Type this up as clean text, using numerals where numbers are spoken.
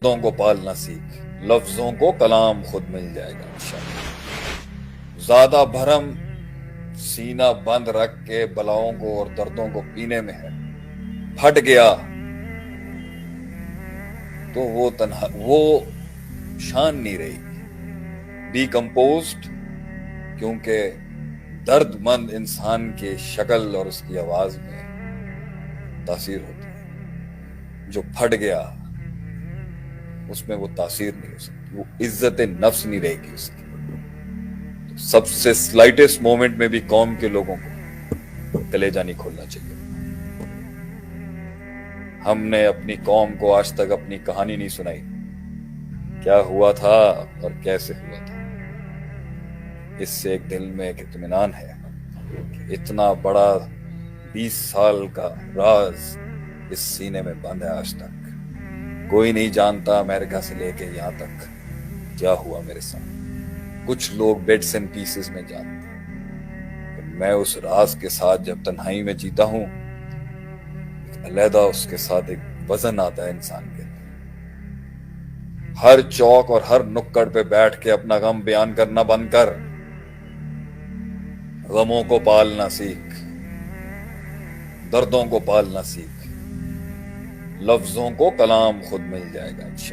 دردوں کو پالنا سیکھ، لفظوں کو کلام خود مل جائے گا انشاءاللہ۔ زیادہ بھرم سینہ بند رکھ کے بلاؤں کو اور دردوں کو پینے میں ہے، پھٹ گیا تو وہ شان نہیں رہی گی۔ بی کمپوزڈ، کیونکہ درد مند انسان کی شکل اور اس کی آواز میں تاثیر ہوتی ہے، جو پھٹ گیا اس میں وہ تاثیر نہیں ہو سکتی، وہ عزت نفس نہیں رہے گی اس کی۔ سب سے سلائٹسٹ مومنٹ میں بھی قوم کے لوگوں کو کلیجہ نہیں کھولنا چاہیے۔ ہم نے اپنی قوم کو آج تک اپنی کہانی نہیں سنائی، کیا ہوا تھا اور کیسے ہوا تھا۔ اس سے ایک دل میں ایک اطمینان ہے کہ اتنا بڑا 20 سال کا راز اس سینے میں بند ہے، آج تک کوئی نہیں جانتا امریکہ سے لے کے یہاں تک کیا ہوا میرے ساتھ۔ کچھ لوگ بٹس اینڈ پیسز میں جانتے ہیں، میں اس راز کے ساتھ جب تنہائی میں جیتا ہوں، ایک علیحدہ اس کے ساتھ ایک وزن آتا ہے انسان کے اندر۔ ہر چوک اور ہر نکڑ پہ بیٹھ کے اپنا غم بیان کرنا بند کر، غموں کو پالنا سیکھ، دردوں کو پالنا سیکھ، لفظوں کو کلام خود مل جائے گا انشاءاللہ۔